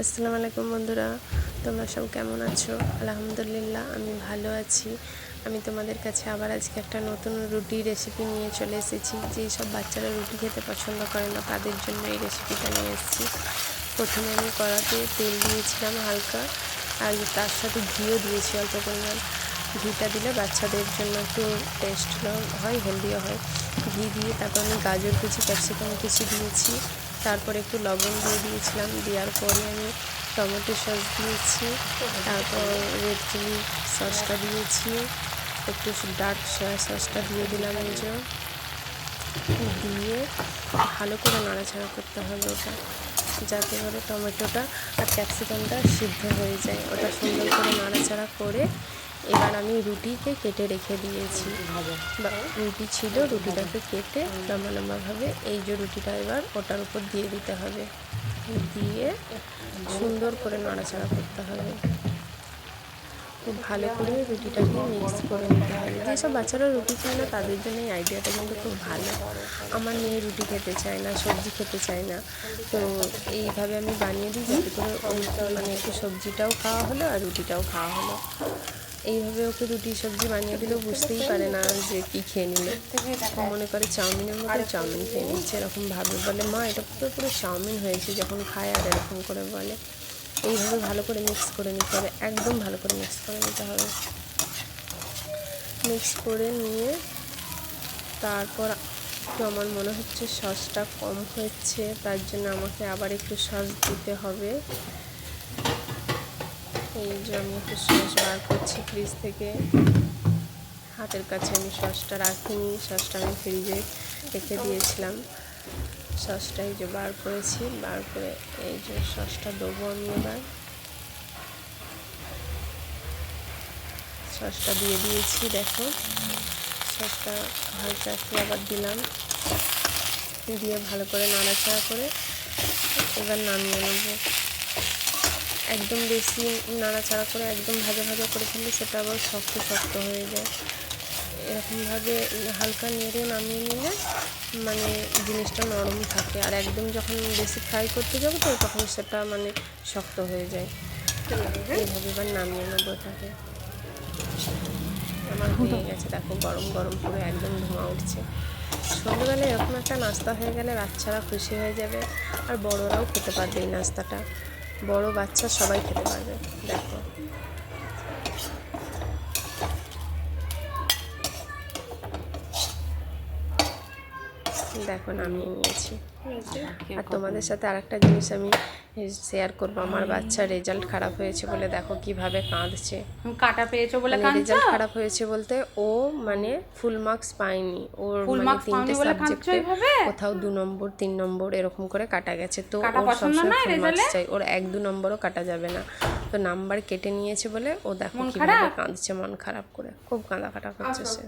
আসসালামু আলাইকুম বন্ধুরা, তোমরা সব কেমন আছো? আলহামদুলিল্লাহ আমি ভালো আছি। আমি তোমাদের কাছে আবার আজকে একটা নতুন রুটি রেসিপি নিয়ে চলে এসেছি। যেই সব বাচ্চারা রুটি খেতে পছন্দ করে না তাদের জন্য এই রেসিপিটা নিয়ে এসেছি। প্রথমে আমি কড়াতে তেল দিয়েছিলাম হালকা, আর তার সাথে ঘিও দিয়েছি অল্প পরিমাণ। ঘিটা দিলে বাচ্চাদের জন্য একটু টেস্ট হয়, হেলদিও হয়। ঘি দিয়ে তারপর আমি গাজর কুচি, ক্যাপসিকাম কুচি দিয়েছি। তারপর একটু লবণ দিয়ে দিয়েছিলাম। দেওয়ার পরে আমি টমেটো সস দিয়েছি, তারপর রেড চিলি সসটা দিয়েছি, একটু ডার্ক সয়া সসটা দিয়ে দিলাম। এই যে দিয়ে ভালো করে নাড়াচাড়া করতে হবে ওটা, যাতে করে টমেটোটা আর ক্যাপসিকামটা সিদ্ধ হয়ে যায়। ওটা সুন্দর করে নাড়াচাড়া করে এবার আমি রুটিকে কেটে রেখে দিয়েছি। রুটি ছিল, রুটিটাকে কেটে লম্বা লম্বাভাবে এই যে রুটিটা এবার ওটার উপর দিয়ে দিতে হবে। দিয়ে সুন্দর করে নাড়াচাড়া করতে হবে। খুব ভালো করে রুটিটাকে মিক্স করে নিতে হবে। যেসব বাচ্চারা রুটি খায় না তাদের জন্য এই আইডিয়াটা কিন্তু খুব ভালো। আমার মেয়ে রুটি খেতে চায় না, সবজি খেতে চায় না, তো এইভাবে আমি বানিয়ে দিই যাতে করে মানে একটু সবজিটাও খাওয়া হলো আর রুটিটাও খাওয়া হলো। এইভাবে ওকে রুটি সবজি বানিয়ে দিলেও বুঝতেই পারে না যে কী খেয়ে নিল। মনে করে চাউমিনের মতো চাউমিন খেয়ে নিচ্ছে, এরকম ভাবে বলে মা এটা পুরো পুরো চাউমিন হয়েছে যখন খায়, আর এরকম করে বলে। এইভাবে ভালো করে মিক্স করে নিতে হবে, একদম ভালো করে মিক্স করে নিতে হবে। মিক্স করে নিয়ে তারপর একটু আমার মনে হচ্ছে সসটা কম হচ্ছে, তার জন্য আমাকে আবার একটু সস দিতে হবে। এই যে আমি একটু সস বার করছি ফ্রিজ থেকে। হাতের কাছে আমি সসটা রাখিনি, সসটা আমি ফ্রিজে রেখে দিয়েছিলাম। সসটা এই যে বার করেছি, বার করে এই যে সসটা দেবো আমি। এবার সসটা দিয়ে দিয়েছি, দেখো সসটা হালকা একটু আবার দিলাম, দিয়ে ভালো করে নাড়াচাড়া করে এবার নামিয়ে নেব। একদম বেশি নাড়াচাড়া করে একদম ভাজা ভাজা করে ফেললে সেটা আবার শক্ত শক্ত হয়ে যায়। এরকমভাবে হালকা নেড়ে নামিয়ে নিলে মানে জিনিসটা নরম থাকে, আর একদম যখন বেশি ফ্রাই করতে যাবো তো তখন সেটা মানে শক্ত হয়ে যায়। এইভাবে এবার নামিয়ে নেবো এটাকে। আমার হয়ে গেছে, দেখো গরম গরম পুরো একদম ধোঁয়া উঠছে। সন্ধ্যেবেলায় এরকম একটা নাস্তা হয়ে গেলে বাচ্চারা খুশি হয়ে যাবে, আর বড়রাও খেতে পারবে এই নাস্তাটা। বড় বাচ্চা সবাই খেতে পারবে। দেখো দেখো নামিয়ে নিয়েছি। আর তোমাদের সাথে আরেকটা জিনিস আমি শেয়ার করবো। আমার বাচ্চার রেজাল্ট খারাপ হয়েছে বলে দেখো কিভাবে কাঁদছে। কাটা পেয়েছো বলে মানে রেজাল্ট খারাপ হয়েছে বলতে ও মানে ফুল মার্কস পায়নি। ওর মানে 3টে সাবজেক্টে কোথাও 2 নম্বর 3 নম্বর এরকম করে কাটা গেছে। তো ওর সবসময় ফুল মার্কস চাই, ওর 1-2 নম্বরও কাটা যাবে না। তো নাম্বার কেটে নিয়েছে বলে ও দেখো কিভাবে কাঁদছে মন খারাপ করে, খুব কাঁদা কাটা করছে সে।